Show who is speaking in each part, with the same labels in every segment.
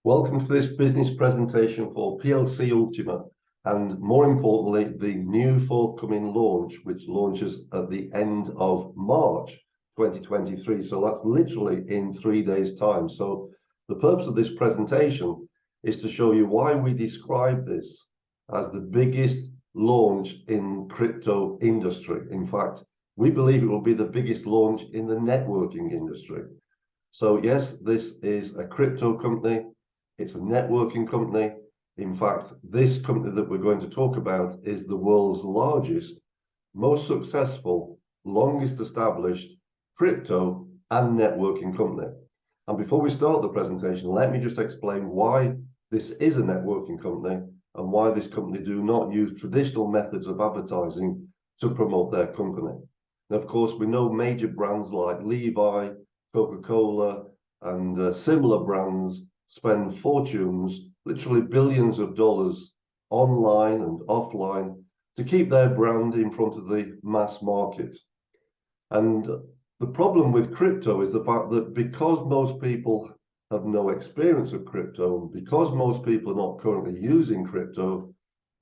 Speaker 1: Welcome to this business presentation for PLC Ultima, and more importantly, the new forthcoming launch, which launches at the end of March 2023. So that's literally in 3 days' time. So the purpose of this presentation is to show you why we describe this as the biggest launch in crypto industry. In fact, we believe it will be the biggest launch in the networking industry. So yes, this is a crypto company. It's a networking company. In fact, this company that we're going to talk about is the world's largest, most successful, longest established crypto and networking company. And before we start the presentation, let me just explain why this is a networking company and why this company do not use traditional methods of advertising to promote their company. And of course, we know major brands like Levi, Coca-Cola, and similar brands spend fortunes, literally billions of dollars, online and offline to keep their brand in front of the mass market. And the problem with crypto is the fact that because most people have no experience of crypto, and because most people are not currently using crypto,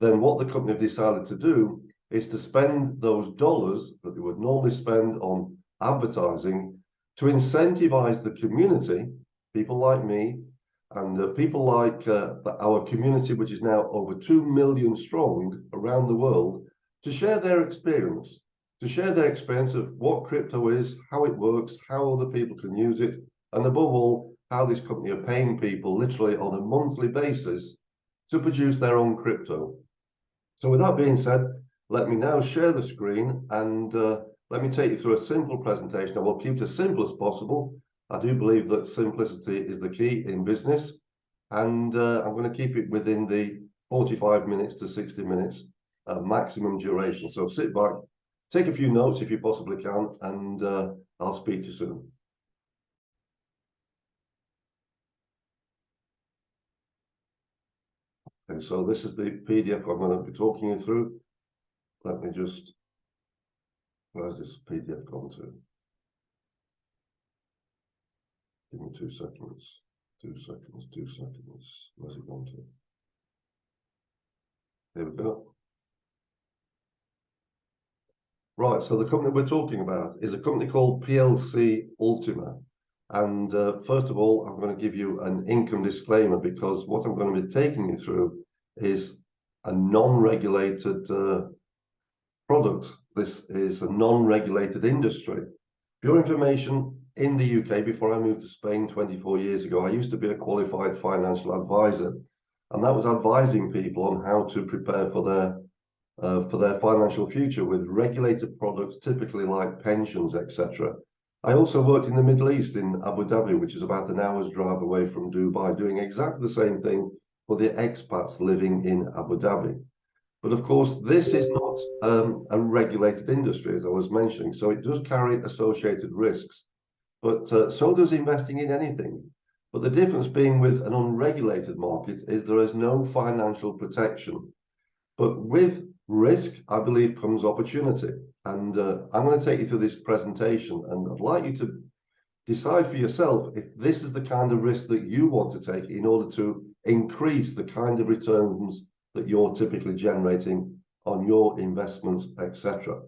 Speaker 1: then what the company have decided to do is to spend those dollars that they would normally spend on advertising to incentivize the community, people like me, and people like our community, which is now over 2 million strong around the world, to share their experience, of what crypto is, how it works, how other people can use it, and above all, how this company are paying people literally on a monthly basis to produce their own crypto. So with that being said, let me now share the screen and let me take you through a simple presentation. I will keep it as simple as possible. I do believe that simplicity is the key in business, and I'm going to keep it within the 45 minutes to 60 minutes maximum duration. So sit back, take a few notes if you possibly can, and I'll speak to you soon. Okay, so this is the PDF I'm going to be talking you through. Let me just, where's this PDF gone to? Give me 2 seconds, 2 seconds, 2 seconds. Where's it gone to? Here we go. Right, so the company we're talking about is a company called PLC Ultima. And first of all, I'm going to give you an income disclaimer, because what I'm going to be taking you through is a non-regulated product. This is a non-regulated industry. For your information, in the UK, before I moved to Spain 24 years ago, I used to be a qualified financial advisor, and that was advising people on how to prepare for their financial future with regulated products, typically like pensions, etc. I also worked in the Middle East, in Abu Dhabi, which is about an hour's drive away from Dubai, doing exactly the same thing for the expats living in Abu Dhabi. But of course, this is not a regulated industry, as I was mentioning, so it does carry associated risks. But so does investing in anything. But the difference being with an unregulated market is there is no financial protection. But with risk, I believe, comes opportunity. And I'm going to take you through this presentation, and I'd like you to decide for yourself if this is the kind of risk that you want to take in order to increase the kind of returns that you're typically generating on your investments, etc.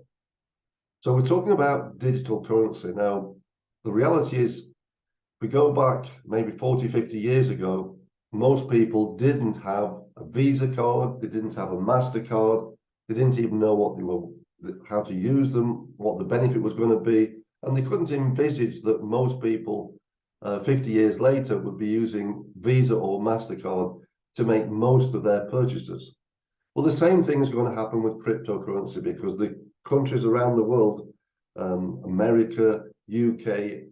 Speaker 1: So we're talking about digital currency. Now, the reality is, we go back maybe 40, 50 years ago, most people didn't have a Visa card, they didn't have a MasterCard, they didn't even know what they were, how to use them, what the benefit was going to be, and they couldn't envisage that most people 50 years later would be using Visa or MasterCard to make most of their purchases. Well, the same thing is going to happen with cryptocurrency, because the countries around the world, America, UK,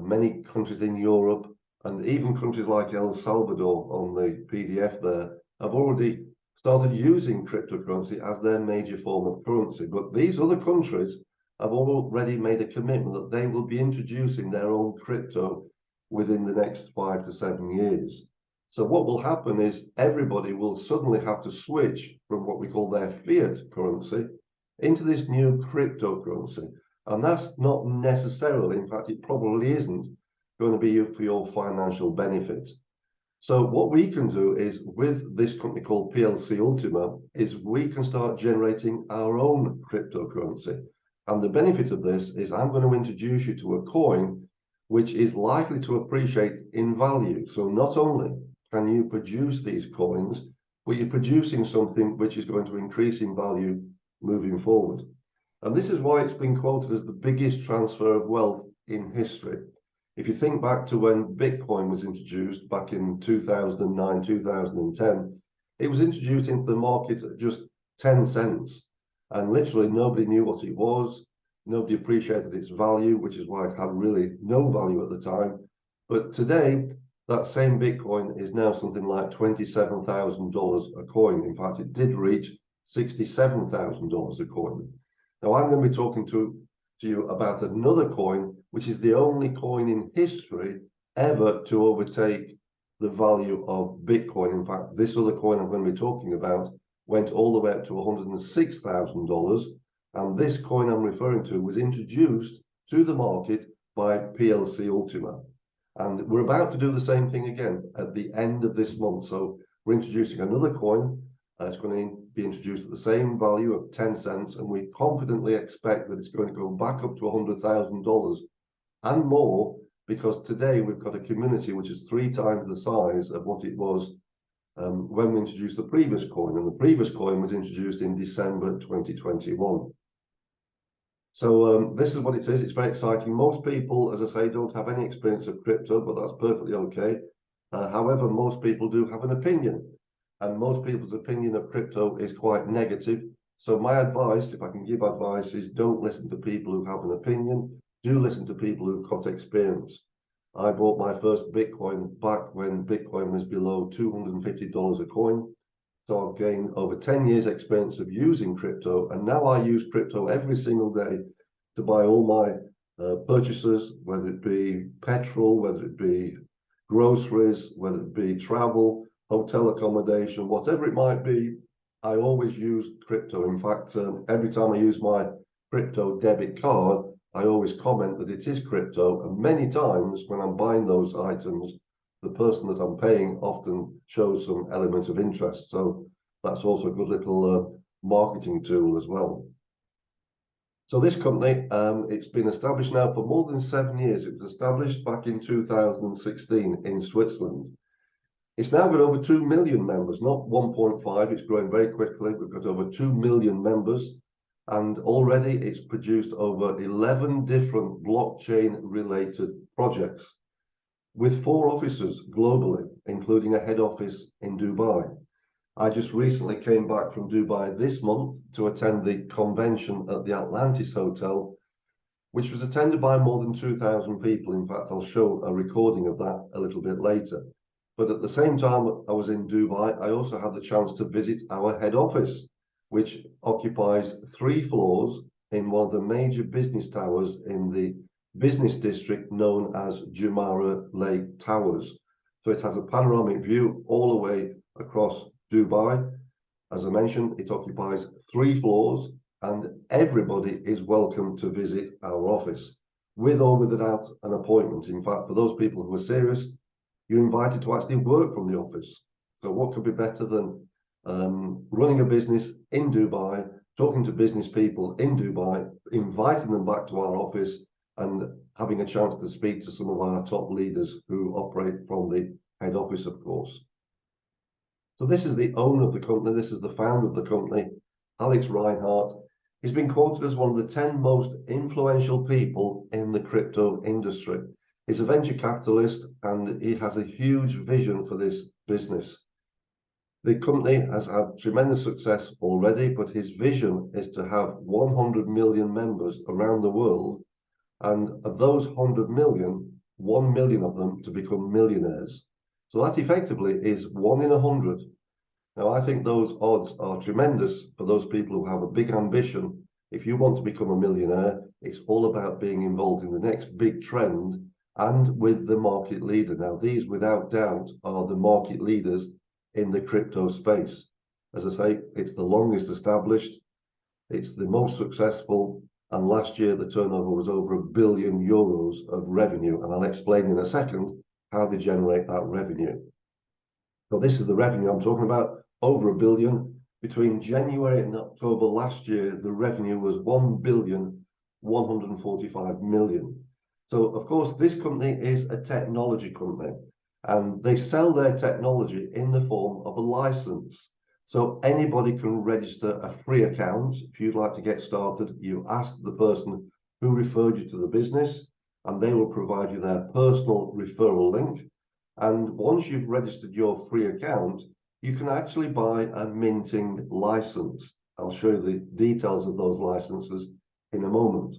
Speaker 1: many countries in Europe, and even countries like El Salvador on the PDF there, have already started using cryptocurrency as their major form of currency. But these other countries have already made a commitment that they will be introducing their own crypto within the next 5 to 7 years. So what will happen is everybody will suddenly have to switch from what we call their fiat currency into this new cryptocurrency. And that's not necessarily, in fact, it probably isn't going to be for your financial benefit. So what we can do is, with this company called PLC Ultima, is we can start generating our own cryptocurrency. And the benefit of this is I'm going to introduce you to a coin which is likely to appreciate in value. So not only can you produce these coins, but you're producing something which is going to increase in value moving forward. And this is why it's been quoted as the biggest transfer of wealth in history. If you think back to when Bitcoin was introduced back in 2009, 2010, it was introduced into the market at just 10 cents. And literally nobody knew what it was. Nobody appreciated its value, which is why it had really no value at the time. But today, that same Bitcoin is now something like $27,000 a coin. In fact, it did reach $67,000 a coin. Now, I'm going to be talking to you about another coin, which is the only coin in history ever to overtake the value of Bitcoin. In fact, this other coin I'm going to be talking about went all the way up to $106,000. And this coin I'm referring to was introduced to the market by PLC Ultima. And we're about to do the same thing again at the end of this month. So we're introducing another coin. It's going to be introduced at the same value of 10 cents, and we confidently expect that it's going to go back up to $100,000 and more, because today we've got a community which is 3 times the size of what it was when we introduced the previous coin, and the previous coin was introduced in December 2021. So this is what it is. It's very exciting. Most people, as I say, don't have any experience of crypto, but that's perfectly okay. However, most people do have an opinion. And most people's opinion of crypto is quite negative. So my advice, if I can give advice, is don't listen to people who have an opinion. Do listen to people who've got experience. I bought my first Bitcoin back when Bitcoin was below $250 a coin. So I've gained over 10 years experience of using crypto. And now I use crypto every single day to buy all my purchases, whether it be petrol, whether it be groceries, whether it be travel, hotel accommodation, whatever it might be, I always use crypto. In fact, every time I use my crypto debit card, I always comment that it is crypto. And many times when I'm buying those items, the person that I'm paying often shows some element of interest. So that's also a good little marketing tool as well. So this company, it's been established now for more than 7 years. It was established back in 2016 in Switzerland. It's now got over 2 million members, not 1.5. It's growing very quickly. We've got over 2 million members. And already it's produced over 11 different blockchain-related projects with 4 offices globally, including a head office in Dubai. I just recently came back from Dubai this month to attend the convention at the Atlantis Hotel, which was attended by more than 2,000 people. In fact, I'll show a recording of that a little bit later. But at the same time I was in Dubai, I also had the chance to visit our head office, which occupies 3 floors in one of the major business towers in the business district known as Jumeirah Lake Towers. So it has a panoramic view all the way across Dubai. As I mentioned, it occupies 3 floors, and everybody is welcome to visit our office, with or without an appointment. In fact, for those people who are serious, you're invited to actually work from the office. So what could be better than running a business in Dubai, talking to business people in Dubai, inviting them back to our office, and having a chance to speak to some of our top leaders who operate from the head office, of course. So this is the owner of the company. This is the founder of the company, Alex Reinhardt. He's been quoted as one of the 10 most influential people in the crypto industry. He's a venture capitalist, and he has a huge vision for this business. The company has had tremendous success already, but his vision is to have 100 million members around the world. And of those 100 million, 1 million of them to become millionaires. So that effectively is 1 in 100. Now, I think those odds are tremendous for those people who have a big ambition. If you want to become a millionaire, it's all about being involved in the next big trend and with the market leader. Now, these, without doubt, are the market leaders in the crypto space. As I say, it's the longest established, it's the most successful, and last year the turnover was over €1 billion of revenue, and I'll explain in a second how they generate that revenue. So this is the revenue I'm talking about, over $1 billion. Between January and October last year, the revenue was $1,145 million. So of course, this company is a technology company, and they sell their technology in the form of a license. So anybody can register a free account. If you'd like to get started, you ask the person who referred you to the business, and they will provide you their personal referral link. And once you've registered your free account, you can actually buy a minting license. I'll show you the details of those licenses in a moment.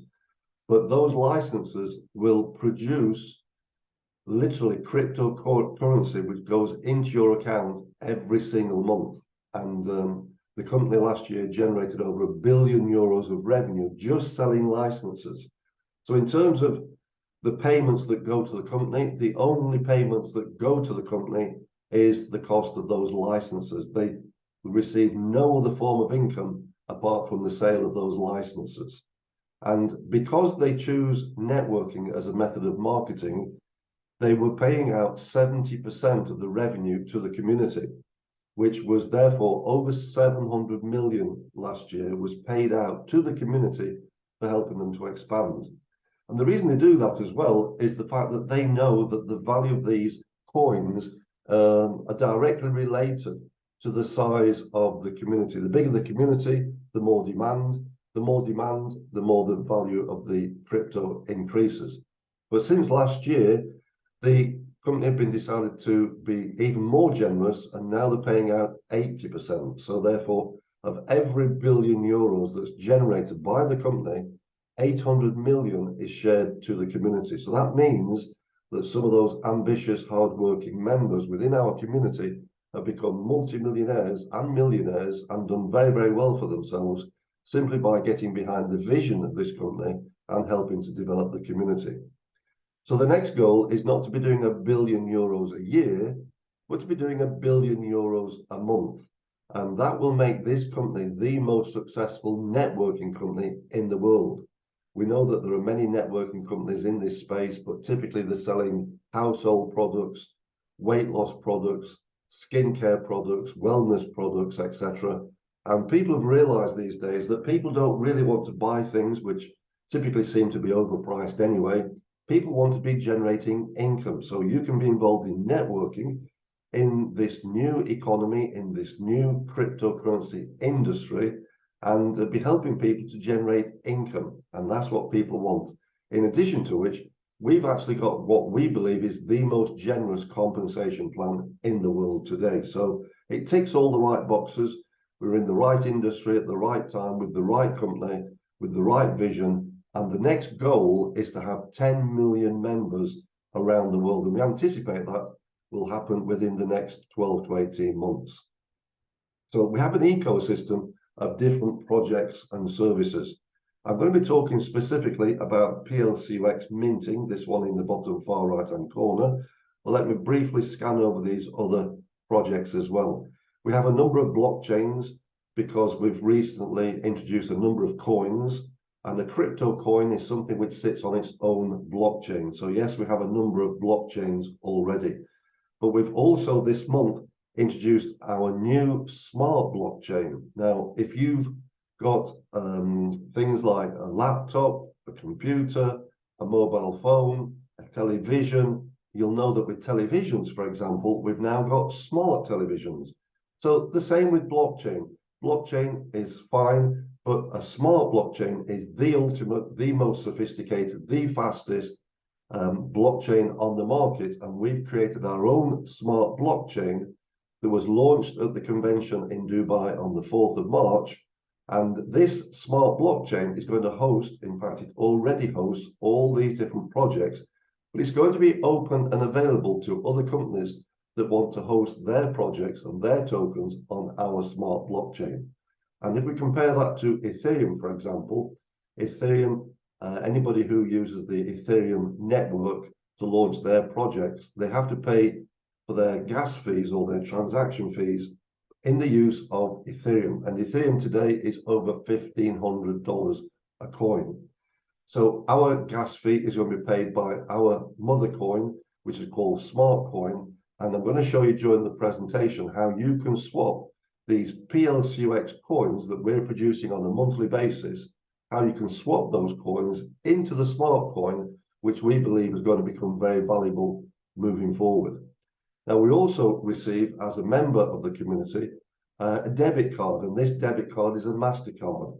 Speaker 1: But those licenses will produce literally cryptocurrency, which goes into your account every single month. And the company last year generated over €1 billion of revenue just selling licenses. So in terms of the payments that go to the company, the only payments that go to the company is the cost of those licenses. They receive no other form of income apart from the sale of those licenses. And because they choose networking as a method of marketing, they were paying out 70% of the revenue to the community, which was therefore over 700 million last year was paid out to the community for helping them to expand. And the reason they do that as well is the fact that they know that the value of these coins are directly related to the size of the community. The bigger the community, the more demand. The more demand, the more the value of the crypto increases. But since last year, the company have been decided to be even more generous, and now they're paying out 80%. So therefore, of every €1 billion that's generated by the company, 800 million is shared to the community. So that means that some of those ambitious, hardworking members within our community have become multimillionaires and millionaires and done very, very well for themselves simply by getting behind the vision of this company and helping to develop the community. So the next goal is not to be doing €1 billion a year, but to be doing €1 billion a month. And that will make this company the most successful networking company in the world. We know that there are many networking companies in this space, but typically they're selling household products, weight loss products, skincare products, wellness products, etc. And people have realized these days that people don't really want to buy things which typically seem to be overpriced anyway. People want to be generating income. So you can be involved in networking in this new economy, in this new cryptocurrency industry, and be helping people to generate income. And that's what people want. In addition to which, we've actually got what we believe is the most generous compensation plan in the world today. So it ticks all the right boxes. We're in the right industry at the right time with the right company, with the right vision. And the next goal is to have 10 million members around the world. And we anticipate that will happen within the next 12 to 18 months. So we have an ecosystem of different projects and services. I'm going to be talking specifically about PLCUX minting, this one in the bottom far right-hand corner. But let me briefly scan over these other projects as well. We have a number of blockchains because we've recently introduced a number of coins, and a crypto coin is something which sits on its own blockchain. So yes, we have a number of blockchains already, but we've also this month introduced our new smart blockchain. Now, if you've got things like a laptop, a computer, a mobile phone, a television, you'll know that with televisions, for example, we've now got smart televisions. So the same with blockchain. Blockchain is fine, but a smart blockchain is the ultimate, the most sophisticated, the fastest blockchain on the market. And we've created our own smart blockchain that was launched at the convention in Dubai on the 4th of March. And this smart blockchain is going to host, in fact, it already hosts all these different projects, but it's going to be open and available to other companies that want to host their projects and their tokens on our smart blockchain. And if we compare that to Ethereum, for example, Ethereum, anybody who uses the Ethereum network to launch their projects, they have to pay for their gas fees or their transaction fees in the use of Ethereum. And Ethereum today is over $1,500 a coin. So our gas fee is going to be paid by our mother coin, which is called Smartcoin. And I'm going to show you during the presentation how you can swap these PLCUX coins that we're producing on a monthly basis, how you can swap those coins into the Smartcoin, which we believe is going to become very valuable moving forward. Now, we also receive, as a member of the community, a debit card, and this debit card is a MasterCard.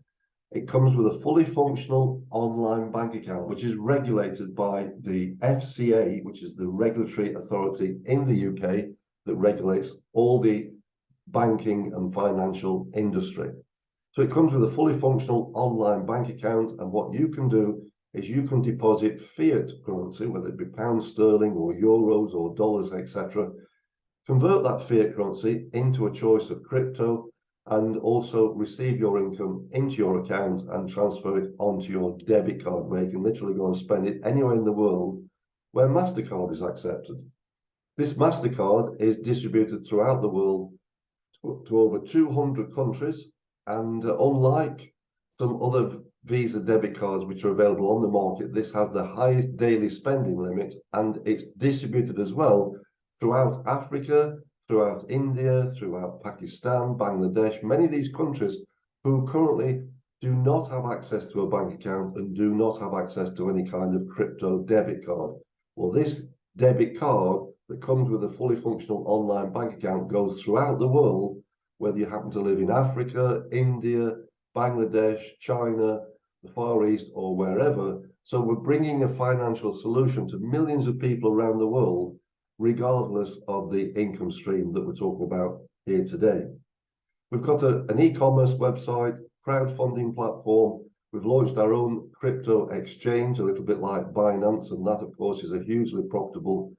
Speaker 1: It comes with a fully functional online bank account, which is regulated by the FCA, which is the regulatory authority in the UK that regulates all the banking and financial industry. So it comes with a fully functional online bank account, and what you can do is you can deposit fiat currency, whether it be pounds sterling or euros or dollars, etc. Convert that fiat currency into a choice of crypto, and also receive your income into your account and transfer it onto your debit card, where you can literally go and spend it anywhere in the world where MasterCard is accepted. This MasterCard is distributed throughout the world to over 200 countries, and unlike some other Visa debit cards which are available on the market, this has the highest daily spending limit, and it's distributed as well throughout Africa, throughout India, throughout Pakistan, Bangladesh, many of these countries who currently do not have access to a bank account and do not have access to any kind of crypto debit card. Well, this debit card that comes with a fully functional online bank account goes throughout the world, whether you happen to live in Africa, India, Bangladesh, China, the Far East, or wherever. So we're bringing a financial solution to millions of people around the world, regardless of the income stream that we're talking about here today. We've got an e-commerce website, crowdfunding platform. We've launched our own crypto exchange, a little bit like Binance, and that, of course, is a hugely profitable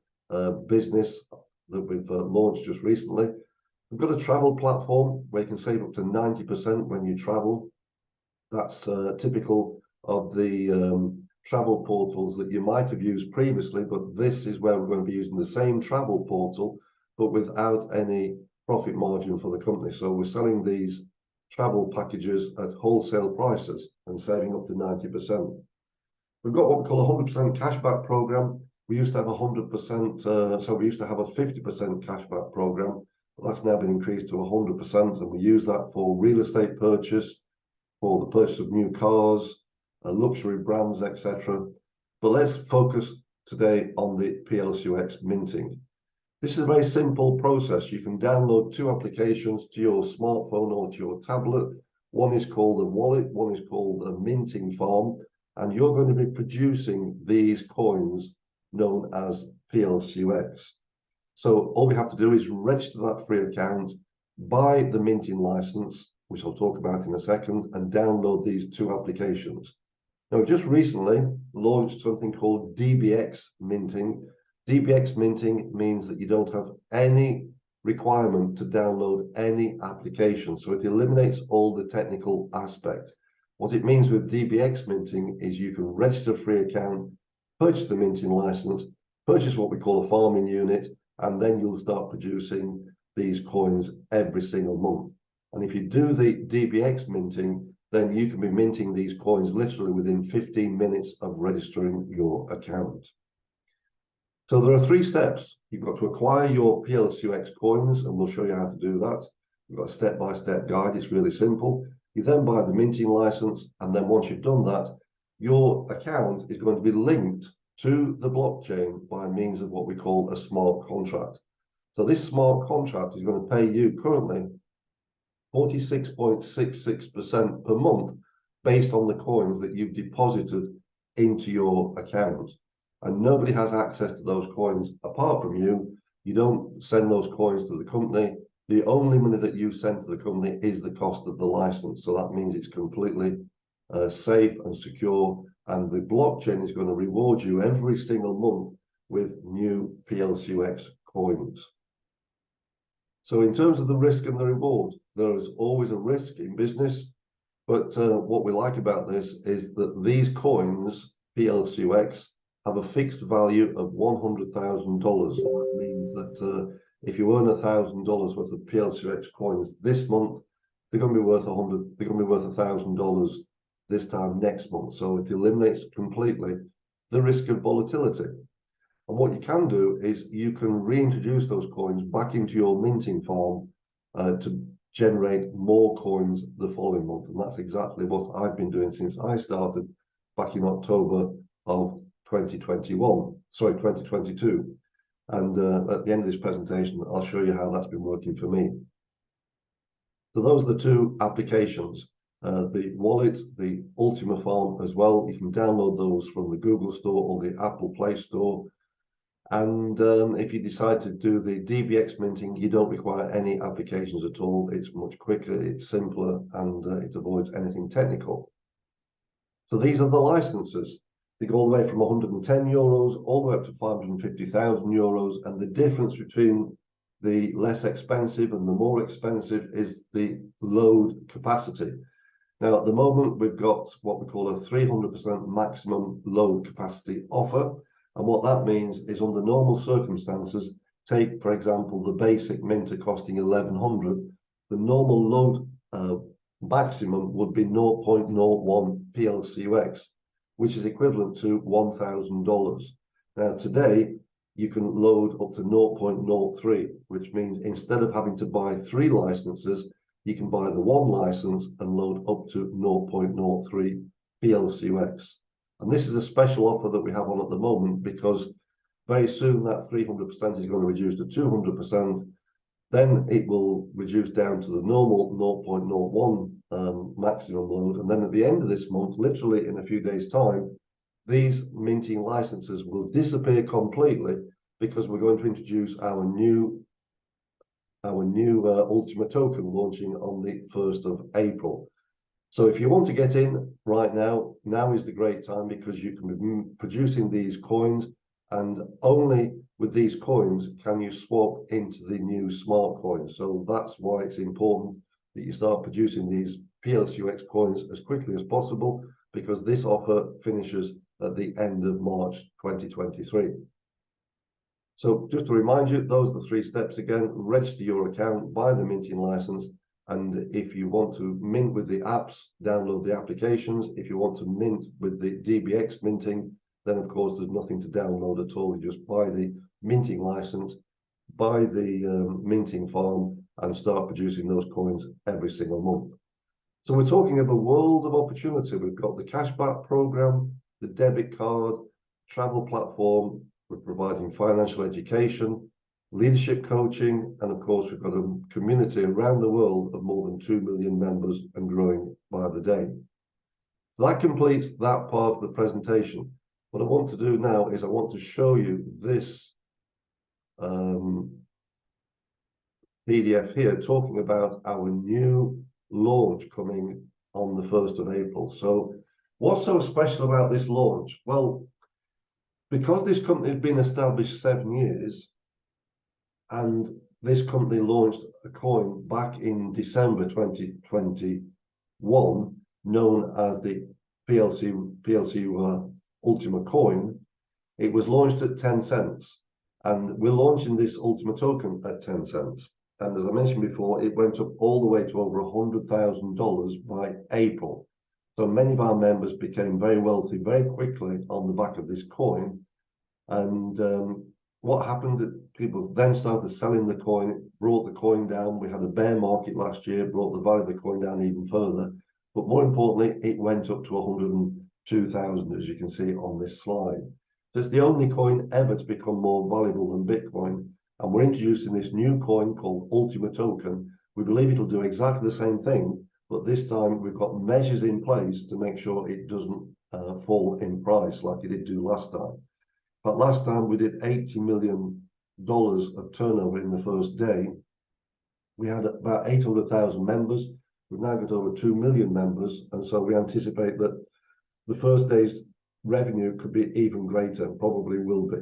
Speaker 1: business that we've launched just recently. We've got a travel platform where you can save up to 90% when you travel. That's typical of the travel portals that you might have used previously, but this is where we're going to be using the same travel portal, but without any profit margin for the company. So we're selling these travel packages at wholesale prices and saving up to 90%. We've got what we call a 100% cashback program. We used to have 100%, so we used to have a 50% cashback program, but that's now been increased to 100%, and we use that for real estate purchase, for the purchase of new cars, luxury brands, etc. But let's focus today on the PLCUX minting. This is a very simple process. You can download two applications to your smartphone or to your tablet. One is called the wallet, one is called a minting farm, and you're going to be producing these coins known as PLCUX. So all we have to do is register that free account, buy the minting license, which I'll talk about in a second, and download these two applications. Now, we just recently launched something called DBX minting. DBX minting means that you don't have any requirement to download any application, so it eliminates all the technical aspect. What it means with DBX minting is you can register a free account, purchase the minting license, purchase what we call a farming unit, and then you'll start producing these coins every single month. And if you do the DBX minting, then you can be minting these coins literally within 15 minutes of registering your account. So there are three steps. You've got to acquire your PLCUX coins, and we'll show you how to do that. We've got a step-by-step guide. It's really simple. You then buy the minting license, and then once you've done that, your account is going to be linked to the blockchain by means of what we call a smart contract. So this smart contract is going to pay you currently 46.66% per month based on the coins that you've deposited into your account. And nobody has access to those coins apart from you. You don't send those coins to the company. The only money that you send to the company is the cost of the license. So that means it's completely safe and secure. And the blockchain is going to reward you every single month with new PLCUX coins. So in terms of the risk and the reward, there is always a risk in business. But what we like about this is that these coins, PLCUX, have a fixed value of $100,000. That means that if you earn $1,000 worth of PLCUX coins this month, they're going to be worth $1,000 this time next month. So it eliminates completely the risk of volatility. And what you can do is you can reintroduce those coins back into your minting farm to generate more coins the following month. And that's exactly what I've been doing since I started back in October of 2022. And at the end of this presentation, I'll show you how that's been working for me. So those are the two applications, the wallet, the Ultima Farm as well. You can download those from the Google Store or the Apple Play Store. And if you decide to do the DBX minting, you don't require any applications at all. It's much quicker, it's simpler, and it avoids anything technical. So these are the licenses. They go all the way from 110 euros all the way up to 550,000 euros. And the difference between the less expensive and the more expensive is the load capacity. Now, at the moment, we've got what we call a 300% maximum load capacity offer. And what that means is under normal circumstances, take, for example, the basic minter costing 1,100, the normal load maximum would be 0.01 PLCUX, which is equivalent to $1,000. Now, today, you can load up to 0.03, which means instead of having to buy 3 licenses, you can buy the 1 license and load up to 0.03 PLCUX. And this is a special offer that we have on at the moment, because very soon that 300% is going to reduce to 200%. Then it will reduce down to the normal 0.01 maximum load. And then at the end of this month, literally in a few days' time, these minting licenses will disappear completely, because we're going to introduce our new Ultima token launching on the 1st of April. So if you want to get in right now, now is the great time, because you can be producing these coins, and only with these coins can you swap into the new smart coins. So that's why it's important that you start producing these PLCUX coins as quickly as possible, because this offer finishes at the end of March 2023. So just to remind you, those are the 3 steps again: register your account, buy the minting license, and if you want to mint with the apps, download the applications. If you want to mint with the DBX minting, then of course there's nothing to download at all. You just buy the minting license, buy the minting farm, and start producing those coins every single month. So we're talking of a world of opportunity. We've got the cashback program, the debit card, travel platform. We're providing financial education, leadership coaching, and of course we've got a community around the world of more than 2 million members and growing by the day. That completes that part of the presentation. What I want to do now is I want to show you this PDF here, talking about our new launch coming on the 1st of April. So what's so special about this launch? Well, because this company has been established 7 years, and this company launched a coin back in December 2021, known as the PLCU Ultima coin. It was launched at 10 cents, and we're launching this Ultima token at 10 cents. And as I mentioned before, it went up all the way to over $100,000 by April. So many of our members became very wealthy very quickly on the back of this coin. And what happened, people then started selling the coin, brought the coin down. We had a bear market last year, brought the value of the coin down even further. But more importantly, it went up to 102,000, as you can see on this slide. So it's the only coin ever to become more valuable than Bitcoin. And we're introducing this new coin called Ultima Token. We believe it'll do exactly the same thing, but this time we've got measures in place to make sure it doesn't fall in price like it did do last time. But last time we did $80 million of turnover in the first day. We had about 800,000 members. We've now got over 2 million members. And so we anticipate that the first day's revenue could be even greater, probably will be.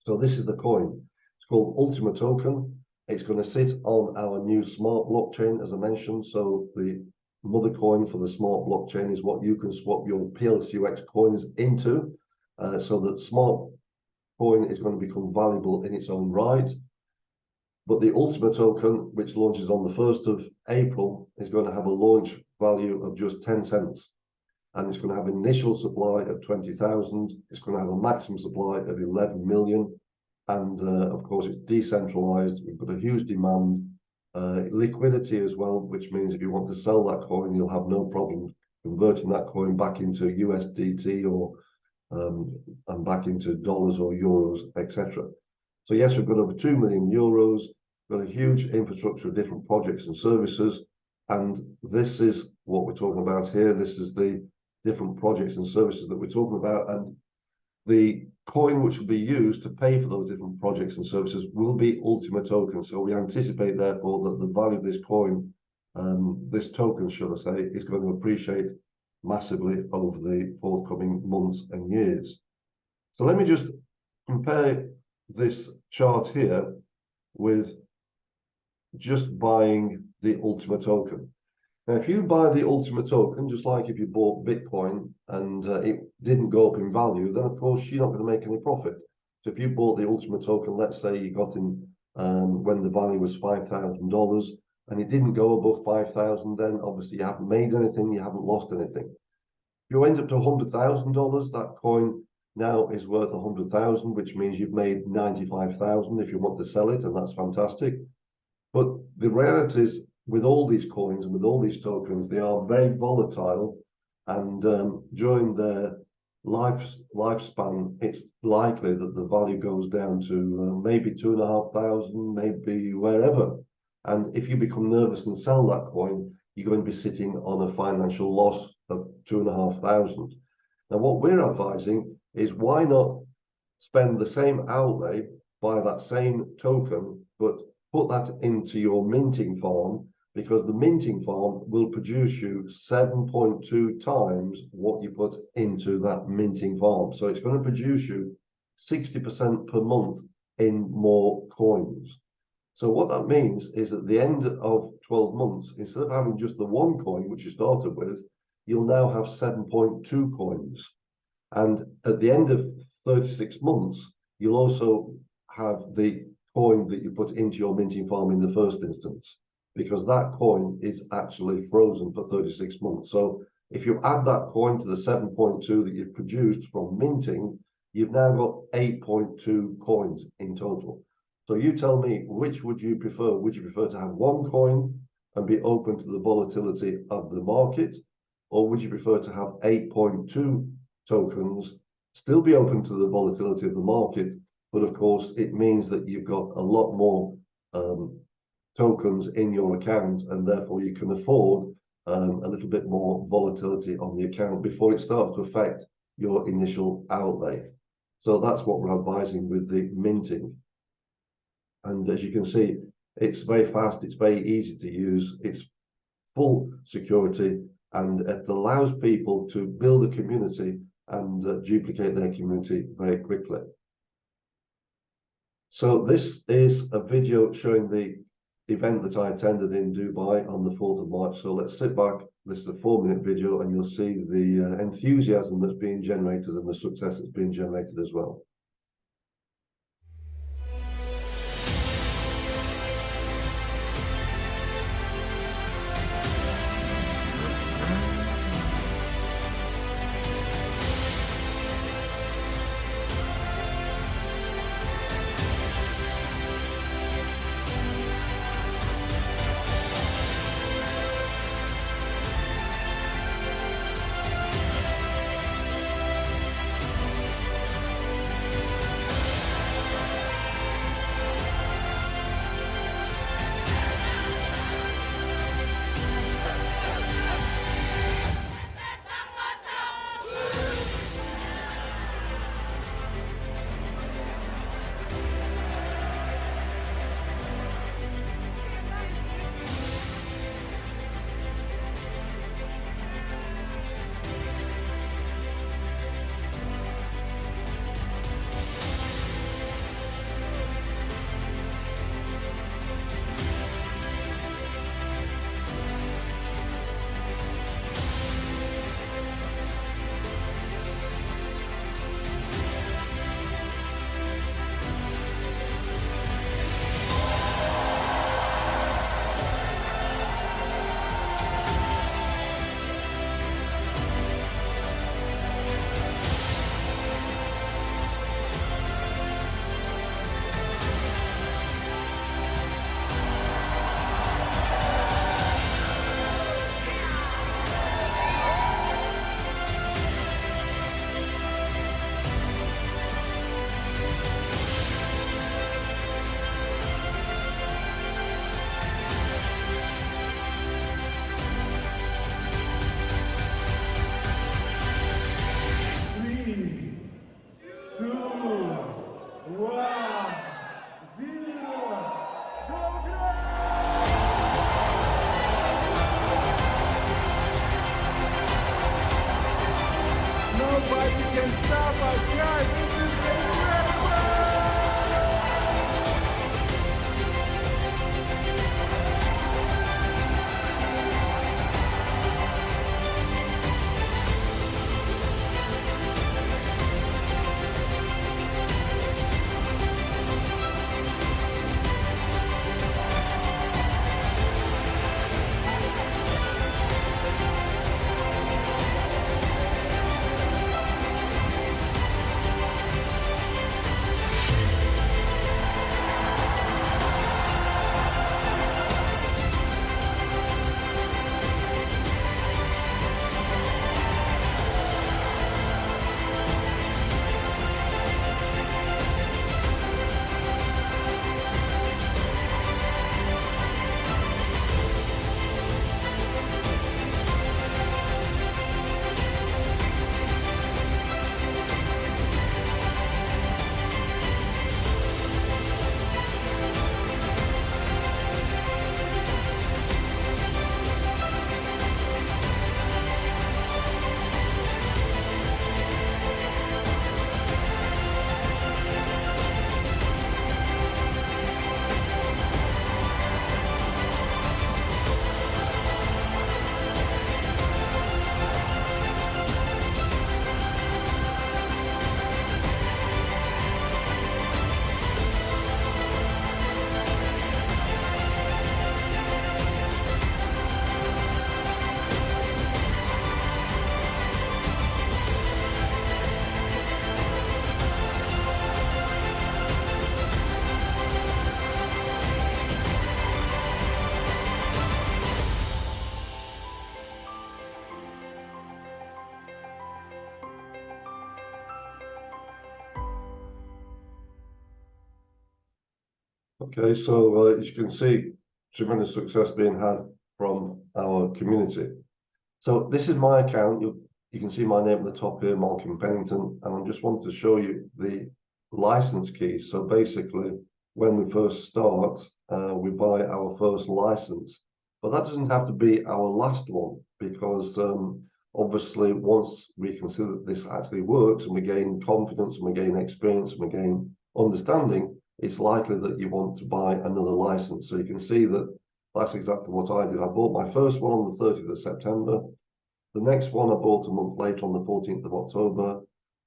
Speaker 1: So this is the coin. It's called Ultima Token. It's going to sit on our new smart blockchain, as I mentioned. So the mother coin for the smart blockchain is what you can swap your PLCUX coins into. So that smart coin is going to become valuable in its own right. But the Ultima token, which launches on the 1st of April, is going to have a launch value of just 10 cents. and it's going to have an initial supply of 20,000. It's going to have a maximum supply of 11 million. And of course, it's decentralized. We've got a huge demand, liquidity as well, which means if you want to sell that coin, you'll have no problem converting that coin back into USDT or and back into dollars or euros, etc. So yes, we've got over 2 million euros, got a huge infrastructure of different projects and services, and this is what we're talking about here. This is the different projects and services that we're talking about, and the coin which will be used to pay for those different projects and services will be Ultima Token. So we anticipate, therefore, that the value of this coin, this token, should I say, is going to appreciate massively over the forthcoming months and years. So let me just compare this chart here with just buying the Ultima Token. Now, if you buy the Ultima Token, just like if you bought Bitcoin and it didn't go up in value, then of course you're not going to make any profit. So if you bought the Ultima Token, let's say you got in when the value was $5,000 and it didn't go above 5,000, then obviously you haven't made anything, you haven't lost anything. If you end up to $100,000, that coin now is worth 100,000, which means you've made 95,000 if you want to sell it, and that's fantastic. But the reality is, with all these coins and with all these tokens, they are very volatile, and during their lifespan, it's likely that the value goes down to maybe 2,500, maybe wherever. And if you become nervous and sell that coin, you're going to be sitting on a financial loss of 2,500. Now, what we're advising is why not spend the same outlay, buy that same token, but put that into your minting farm, because the minting farm will produce you 7.2 times what you put into that minting farm. So it's going to produce you 60% per month in more coins. So what that means is at the end of 12 months, instead of having just the one coin, which you started with, you'll now have 7.2 coins. And at the end of 36 months, you'll also have the coin that you put into your minting farm in the first instance, because that coin is actually frozen for 36 months. So if you add that coin to the 7.2 that you've produced from minting, you've now got 8.2 coins in total. So you tell me, which would you prefer? Would you prefer to have one coin and be open to the volatility of the market? Or would you prefer to have 8.2 tokens, still be open to the volatility of the market, but of course it means that you've got a lot more tokens in your account, and therefore you can afford a little bit more volatility on the account before it starts to affect your initial outlay. So that's what we're advising with the minting. And as you can see, it's very fast, it's very easy to use, it's full security, and it allows people to build a community and duplicate their community very quickly. So this is a video showing the event that I attended in Dubai on the 4th of March. So let's sit back, this is a 4-minute video, and you'll see the enthusiasm that's being generated and the success that's being generated as well. Okay, so as you can see, tremendous success being had from our community. So this is my account. You can see my name at the top here, Malcolm Pennington, and I just wanted to show you the license keys. So basically, when we first start, we buy our first license, but that doesn't have to be our last one, because obviously once we consider that this actually works and we gain confidence and we gain experience and we gain understanding, it's likely that you want to buy another license. So you can see that that's exactly what I did. I bought my first one on the 30th of September. The next one I bought a month later on the 14th of October,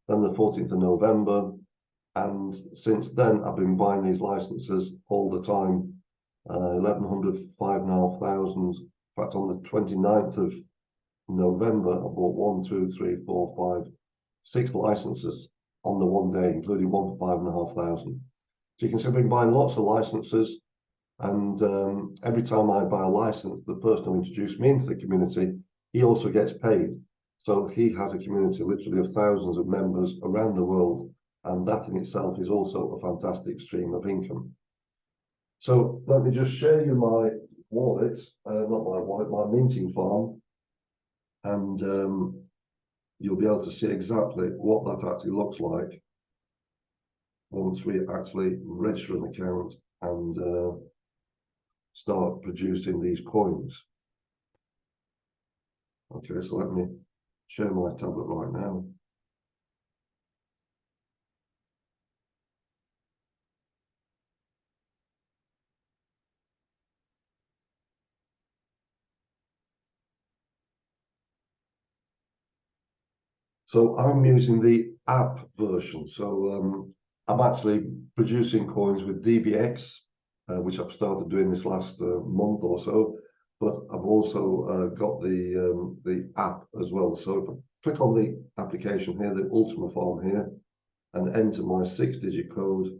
Speaker 1: then the 14th of November. And since then, I've been buying these licenses all the time. 1,100, 5,500. In fact, on the 29th of November, I bought 1, 2, 3, 4, 5, 6 licenses on the one day, including one for 5,500. So you can see I've been buying lots of licenses. And every time I buy a license, the person who introduced me into the community, he also gets paid. So he has a community literally of thousands of members around the world. And that in itself is also a fantastic stream of income. So let me just show you my wallet, not my wallet, my minting farm. And you'll be able to see exactly what that actually looks like once we actually register an account and start producing these coins. Okay, so let me share my tablet right now. So I'm using the app version. So I'm actually producing coins with DBX, which I've started doing this last month or so. But I've also got the app as well. So if I click on the application here, the Ultima farm here, and enter my 6-digit code,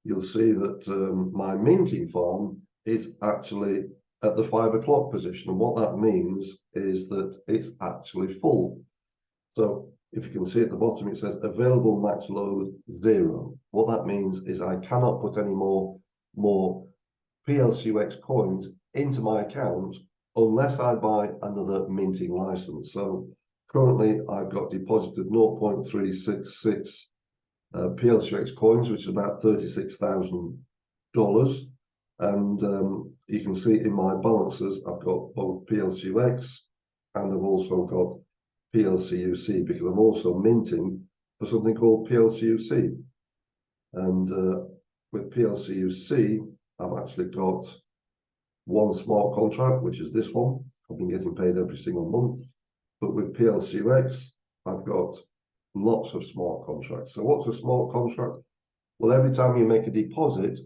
Speaker 1: you'll see that my minting farm is actually at the 5 o'clock position. And what that means is that it's actually full. So if you can see at the bottom, it says available max load 0. What that means is I cannot put any more PLCUX coins into my account unless I buy another minting license. So currently I've got deposited 0.366 PLCUX coins, which is about $36,000. And you can see in my balances, I've got both PLCUX and I've also got PLCUC, because I'm also minting for something called PLCUC. And with PLCUC, I've actually got one smart contract, which is this one. I've been getting paid every single month. But with PLCUX, I've got lots of smart contracts. So what's a smart contract? Well, every time you make a deposit,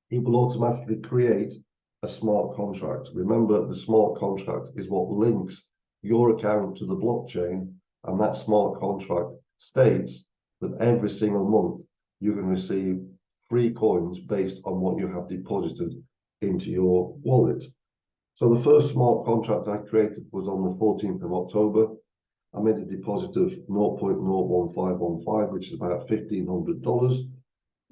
Speaker 1: it will automatically create a smart contract. Remember, the smart contract is what links your account to the blockchain, and that smart contract states that every single month you can receive free coins based on what you have deposited into your wallet. So the first smart contract I created was on the 14th of October. I made a deposit of 0.01515, which is about $1,500.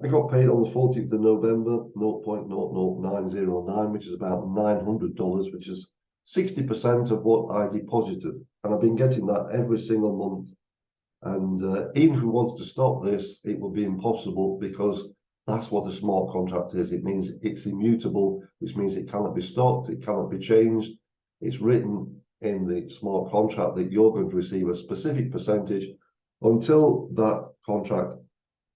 Speaker 1: I got paid on the 14th of November, 0.00909, which is about $900, which is 60% of what I deposited. And I've been getting that every single month. And even if we wanted to stop this, it would be impossible, because that's what a smart contract is. It means it's immutable, which means it cannot be stopped, it cannot be changed. It's written in the smart contract that you're going to receive a specific percentage until that contract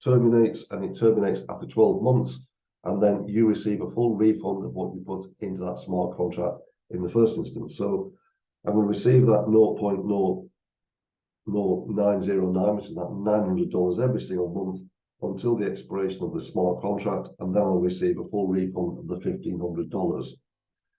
Speaker 1: terminates, and it terminates after 12 months, and then you receive a full refund of what you put into that smart contract in the first instance. So I'm going to receive that 0.00909, which is that $900 every single month until the expiration of the smart contract, and then I'll receive a full refund of the $1,500.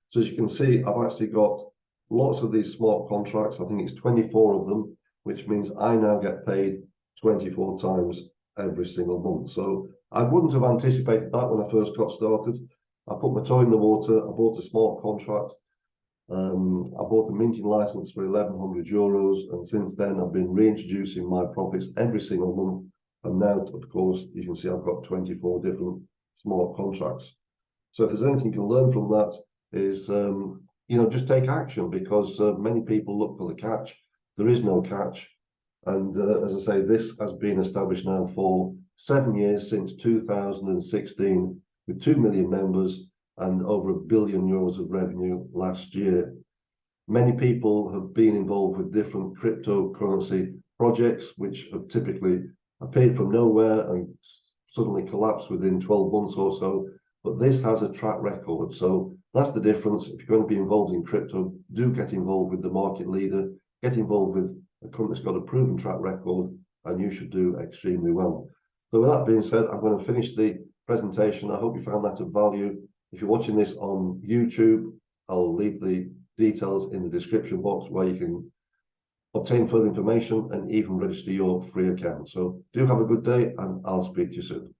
Speaker 1: So as you can see, I've actually got lots of these smart contracts. I think it's 24 of them, which means I now get paid 24 times every single month. So I wouldn't have anticipated that when I first got started. I put my toe in the water. I bought a smart contract. I bought a minting license for €1,100, and since then I've been reintroducing my profits every single month, And now, of course, you can see I've got 24 different smart contracts. So if there's anything you can learn from that is, just take action, because many people look for the catch. There is no catch. And as I say, this has been established now for 7 years, since 2016, with 2 million members and over €1 billion of revenue last year. Many people have been involved with different cryptocurrency projects, which have typically appeared from nowhere and suddenly collapsed within 12 months or so. But this has a track record. So that's the difference. If you're going to be involved in crypto, do get involved with the market leader, get involved with a company that's got a proven track record, and you should do extremely well. So with that being said, I'm going to finish the presentation. I hope you found that of value. If you're watching this on YouTube, I'll leave the details in the description box where you can obtain further information and even register your free account. So do have a good day, and I'll speak to you soon.